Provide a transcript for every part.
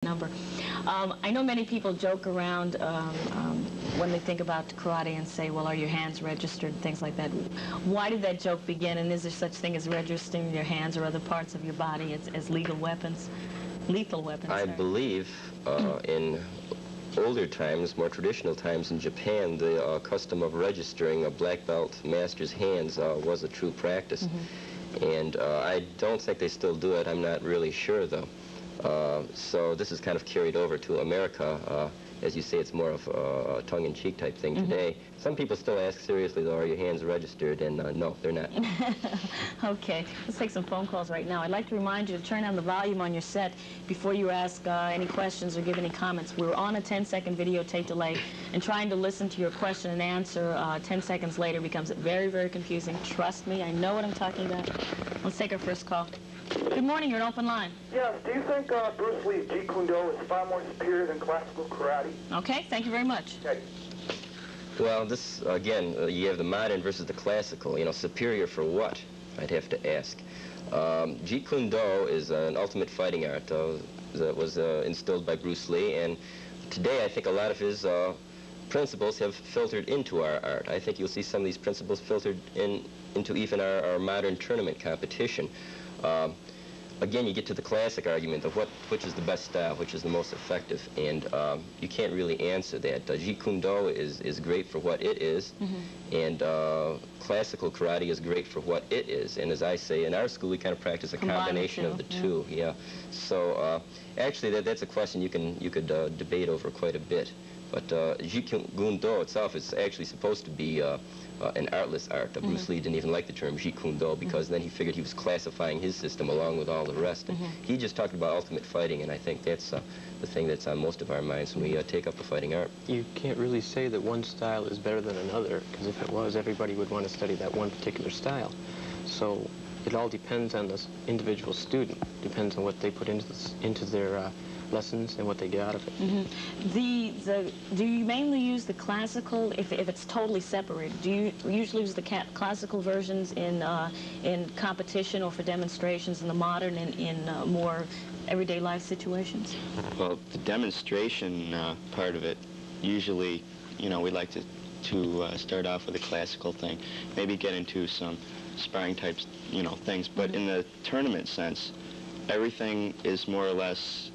number. I know many people joke around when they think about karate and say, well, are your hands registered, things like that. Why did that joke begin, and is there such thing as registering your hands or other parts of your body as legal weapons, lethal weapons? I believe in older times, more traditional times in Japan, the custom of registering a black belt master's hands was a true practice. And I don't think they still do it. I'm not really sure, though. So this is kind of carried over to America. As you say, it's more of a tongue-in-cheek type thing today. Some people still ask seriously, though, are your hands registered? And no, they're not. Okay, let's take some phone calls right now. I'd like to remind you to turn down the volume on your set before you ask any questions or give any comments. We're on a 10-second videotape delay, and trying to listen to your question and answer 10 seconds later becomes very, very confusing. Trust me, I know what I'm talking about. Let's take our first call. Good morning, you're an open line. Yes, do you think Bruce Lee's Jeet Kune Do is far more superior than classical karate? Okay, thank you very much. Okay. Well, this, again, you have the modern versus the classical. You know, superior for what, I'd have to ask. Jeet Kune Do is an ultimate fighting art that was instilled by Bruce Lee, and today I think a lot of his principles have filtered into our art. I think you'll see some of these principles filtered into even our modern tournament competition. Again, you get to the classic argument of which is the best style, which is the most effective, and you can't really answer that. Jeet Kune Do is great for what it is, and classical karate is great for what it is. And as I say, in our school, we kind of practice a combination of the two. Yeah. So actually, that's a question you could debate over quite a bit. But Jeet Kune Do itself is actually supposed to be an artless art. Bruce Lee didn't even like the term Jeet Kune Do because then he figured he was classifying his system along with all the rest. And he just talked about ultimate fighting, and I think that's the thing that's on most of our minds when we take up a fighting art. You can't really say that one style is better than another, because if it was, everybody would want to study that one particular style. So it all depends on the individual student. Depends on what they put into their lessons and what they get out of it. Do you mainly use the classical, if it's totally separated, do you usually use the classical versions in competition or for demonstrations, and the modern in more everyday life situations? Well, the demonstration part of it, usually, you know, we like to start off with a classical thing, maybe get into some sparring types, you know, things, but in the tournament sense, everything is more or less,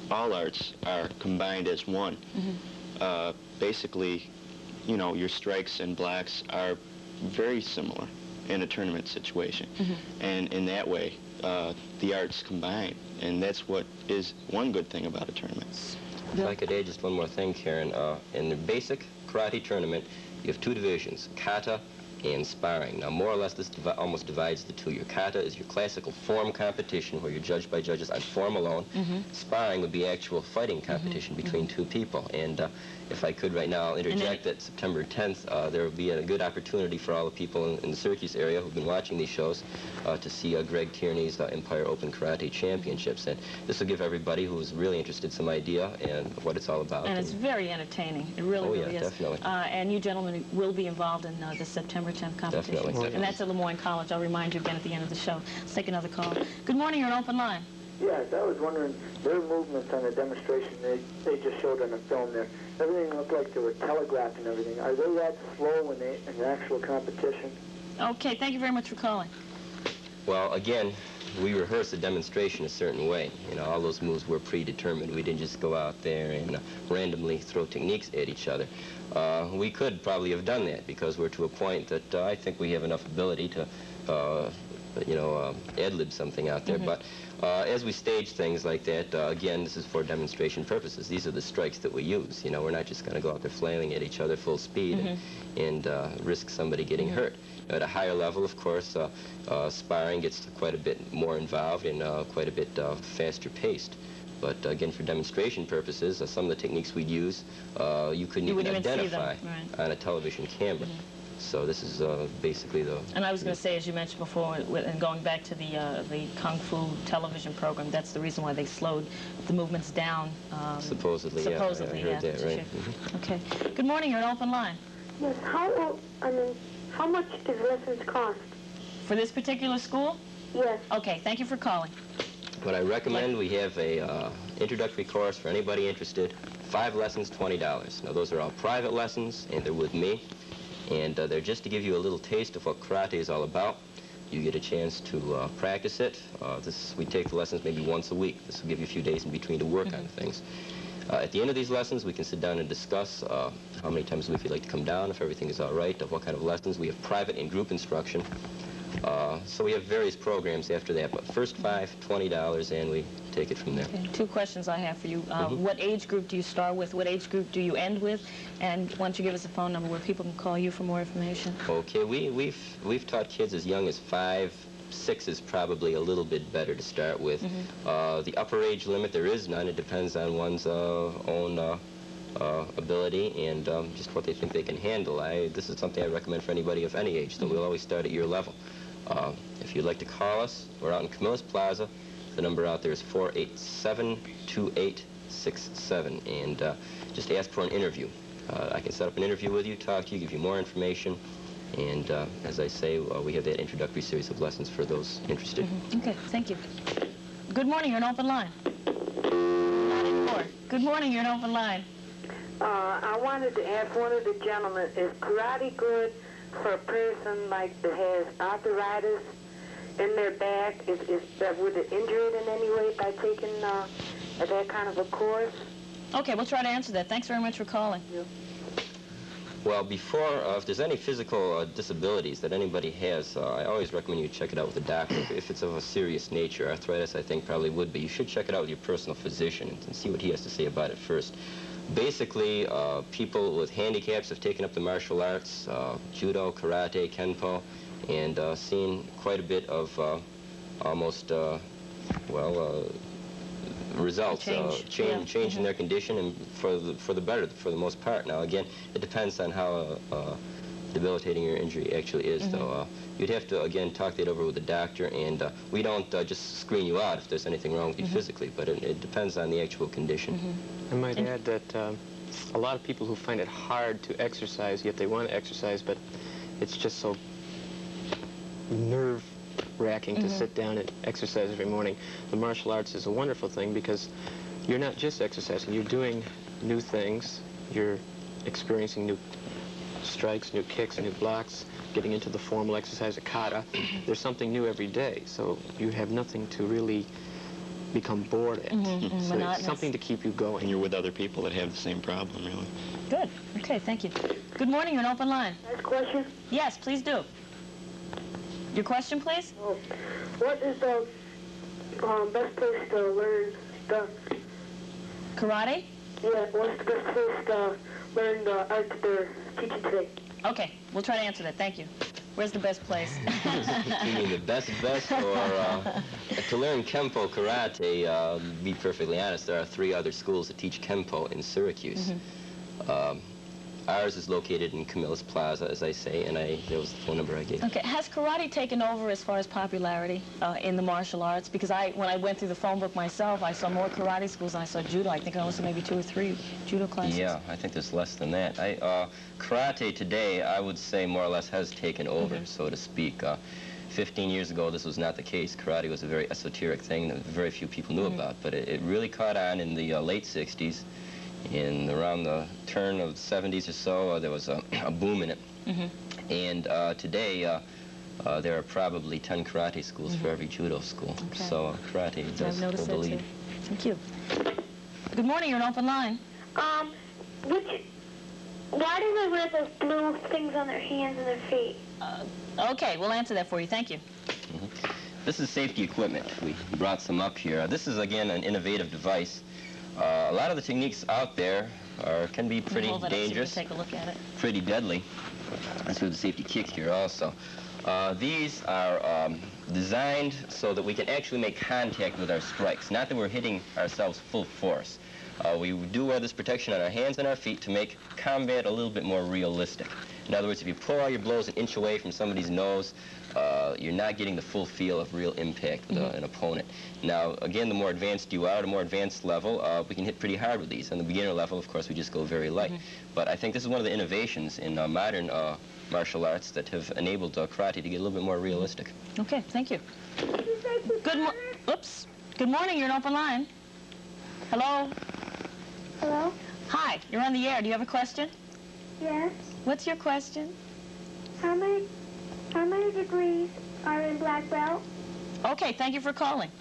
all arts are combined as one. Basically, you know, your strikes and blacks are very similar in a tournament situation. And in that way, the arts combine. And that's what is one good thing about a tournament. If I could add just one more thing, Karen. In the basic karate tournament, you have two divisions, kata and sparring. Now, more or less, this almost divides the two. Your kata is your classical form competition where you're judged by judges on form alone. Sparring would be actual fighting competition between two people. And if I could right now, I'll interject that September 10th, there will be a good opportunity for all the people in the Syracuse area who've been watching these shows to see Greg Tierney's Empire Open Karate Championships. And this will give everybody who's really interested some idea of what it's all about. And it's very entertaining. It really, really is. Definitely. And you gentlemen will be involved in the September 10th competition. Definitely. And that's at Lemoyne College. I'll remind you again at the end of the show. Let's take another call. Good morning, you're an open line. Yes, I was wondering, their movements on the demonstration they just showed on the film there, everything looked like they were telegraphed and everything. Are they that slow in the actual competition? Okay, thank you very much for calling. Well, again, we rehearse a demonstration a certain way. You know, all those moves were predetermined. We didn't just go out there and randomly throw techniques at each other. We could probably have done that because we're to a point that I think we have enough ability to, ad-lib something out there. But as we stage things like that, again, this is for demonstration purposes. These are the strikes that we use. You know, we're not just going to go out there flailing at each other full speed and risk somebody getting hurt. At a higher level, of course, sparring gets quite a bit more involved and quite a bit faster paced. But again, for demonstration purposes, some of the techniques we'd use, you couldn't even identify on a television camera. So this is basically the... And I was going to say, as you mentioned before, and going back to the Kung Fu television program, that's the reason why they slowed the movements down. Supposedly, yeah. I heard that, right? Okay. Good morning, you're an open line. Yes, how much does lessons cost? For this particular school? Yes. Okay, thank you for calling. What I recommend, we have a introductory course for anybody interested. 5 lessons, $20. Now, those are all private lessons, and they're with me. And they're just to give you a little taste of what karate is all about. You get a chance to practice it. We take the lessons maybe once a week. This will give you a few days in between to work on things. At the end of these lessons, we can sit down and discuss how many times a week you'd like to come down, if everything is all right, of what kind of lessons. We have private and group instruction. So we have various programs after that, but first 5, $20, and we take it from there. Okay. 2 questions I have for you. What age group do you start with? What age group do you end with? And why don't you give us a phone number where people can call you for more information? Okay, we've taught kids as young as 5. 6 is probably a little bit better to start with. The upper age limit, there is none. It depends on one's own ability and just what they think they can handle. This is something I recommend for anybody of any age, though we'll always start at your level. If you'd like to call us, we're out in Camillus Plaza. The number out there is 487-2867, and just ask for an interview. I can set up an interview with you, talk to you, give you more information, and as I say, we have that introductory series of lessons for those interested. Okay, thank you. Good morning, you're an open line. 984. Good morning, you're an open line. I wanted to ask one of the gentlemen, is karate good for a person like that has arthritis in their back? Would it injure it in any way by taking that kind of a course? Okay, we'll try to answer that. Thanks very much for calling. Yeah. Well, if there's any physical disabilities that anybody has, I always recommend you check it out with a doctor. If it's of a serious nature, arthritis I think probably would be. You should check it out with your personal physician and see what he has to say about it first. Basically, people with handicaps have taken up the martial arts, judo, karate, kenpo, and seen quite a bit of results, change in their condition, and for the better, for the most part. Now, again, it depends on how debilitating your injury actually is, though. You'd have to, again, talk that over with the doctor, and we don't just screen you out if there's anything wrong with you physically, but it depends on the actual condition. I might add that a lot of people who find it hard to exercise, yet they want to exercise, but it's just so nerve-wracking to sit down and exercise every morning. The martial arts is a wonderful thing because you're not just exercising, you're doing new things, you're experiencing new strikes, new kicks, new blocks, getting into the formal exercise of kata. There's something new every day, so you have nothing to really become bored at. So it's something to keep you going. And you're with other people that have the same problem, really. Good. Okay, thank you. Good morning, you're an open line. Next question? Yes, please do. Your question, please? What is the best place to learn stuff? Karate? Yeah, what's the best place to learn the art that they're teaching today? Okay, we'll try to answer that. Thank you. Where's the best place? You mean the best, or to learn Kenpo karate, to be perfectly honest, there are 3 other schools that teach Kenpo in Syracuse. Ours is located in Camillus Plaza, as I say, and that was the phone number I gave. Okay, has karate taken over as far as popularity in the martial arts? Because when I went through the phone book myself, I saw more karate schools than I saw judo. I think I also maybe 2 or 3 judo classes. Yeah, I think there's less than that. Karate today, I would say, more or less has taken over, so to speak. 15 years ago, this was not the case. Karate was a very esoteric thing that very few people knew about, but it really caught on in the late 60s. Around the turn of the 70s or so, there was a boom in it. And today, there are probably 10 karate schools for every judo school. Okay. So karate does hold the lead. Thank you. Good morning, you're an open line. Why do they wear those blue things on their hands and their feet? Okay, we'll answer that for you. Thank you. This is safety equipment. We brought some up here. This is, again, an innovative device. A lot of the techniques out there can be pretty dangerous, take a look at it. Pretty deadly. Let's do the safety kick here also. These are designed so that we can actually make contact with our strikes, not that we're hitting ourselves full force. We do wear this protection on our hands and our feet to make combat a little bit more realistic. In other words, if you pull all your blows an inch away from somebody's nose, you're not getting the full feel of real impact with an opponent. Now, again, the more advanced you are, the more advanced level, we can hit pretty hard with these. On the beginner level, of course, we just go very light. But I think this is one of the innovations in modern martial arts that have enabled karate to get a little bit more realistic. Okay, thank you. Oops. Good morning, you're on open line. Hello? Hello? Hi, you're on the air. Do you have a question? Yes. What's your question? How many degrees are in black belt? Okay, thank you for calling.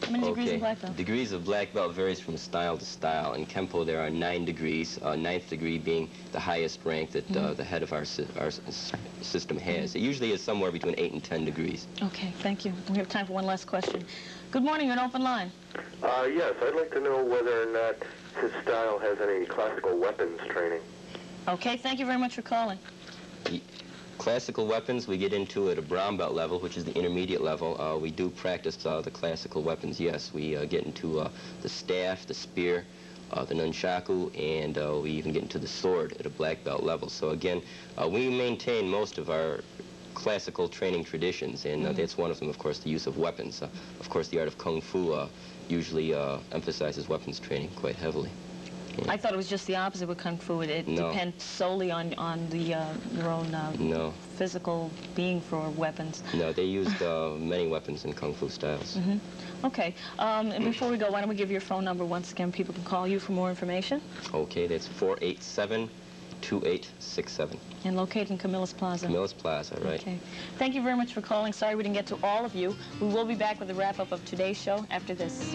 How many degrees in black belt? Degrees of black belt varies from style to style. In Kenpo, there are 9 degrees, 9th degree being the highest rank that the head of our system has. It usually is somewhere between 8 and 10 degrees. Okay, thank you. We have time for one last question. Good morning, you're on open line. Yes, I'd like to know whether or not his style has any classical weapons training. Okay, thank you very much for calling. Classical weapons we get into at a brown belt level, which is the intermediate level. We do practice the classical weapons, yes. We get into the staff, the spear, the nunchaku, and we even get into the sword at a black belt level. So again, we maintain most of our classical training traditions, and that's one of them, of course, the use of weapons. Of course, the art of Kung Fu usually emphasizes weapons training quite heavily. I thought it was just the opposite with Kung Fu. It depends solely on your own physical being for weapons. No, they used many weapons in Kung Fu styles. Okay, and before we go, why don't we give your phone number once again? People can call you for more information. Okay, that's 487-2867. And located in Camillus Plaza. Camillus Plaza, right. Okay. Thank you very much for calling. Sorry we didn't get to all of you. We will be back with a wrap-up of today's show after this.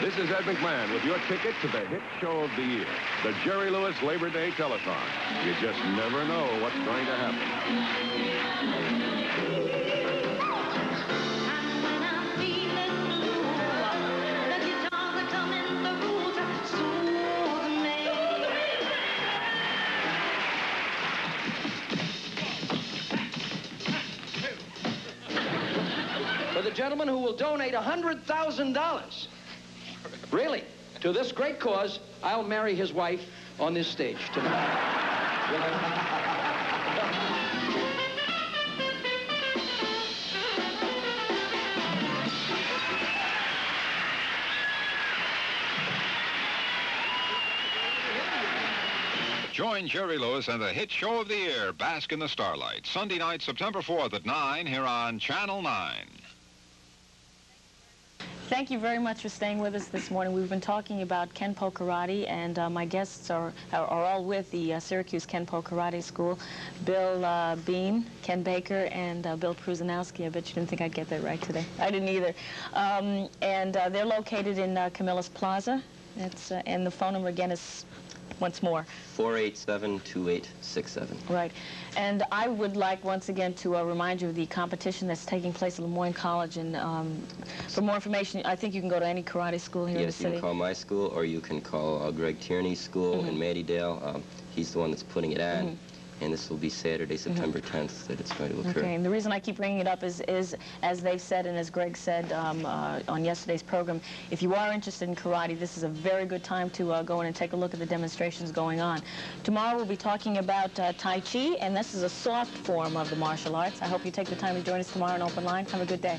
This is Ed McMahon with your ticket to the hit show of the year, the Jerry Lewis Labor Day Telethon. You just never know what's going to happen. For the gentleman who will donate $100,000. Really, to this great cause, I'll marry his wife on this stage tonight. Join Jerry Lewis and the hit show of the year, Bask in the Starlight, Sunday night, September 4th at 9 here on Channel 9. Thank you very much for staying with us this morning. We've been talking about Kenpo Karate, and my guests are all with the Syracuse Kenpo Karate School. Bill Bean, Ken Baker, and Bill Prusinowski. I bet you didn't think I'd get that right today. I didn't either. And they're located in Camillus Plaza. And the phone number again is, once more, 487-2867. Right. And I would like, once again, to remind you of the competition that's taking place at Lemoyne College. And for more information, I think you can go to any karate school here in the city. Yes, you can call my school, or you can call Greg Tierney's school in Mattydale. He's the one that's putting it on. And this will be Saturday, September 10th, that it's going to occur. Okay, and the reason I keep bringing it up is as they've said and as Greg said on yesterday's program, if you are interested in karate, this is a very good time to go in and take a look at the demonstrations going on. Tomorrow we'll be talking about Tai Chi, and this is a soft form of the martial arts. I hope you take the time to join us tomorrow on Open Line. Have a good day.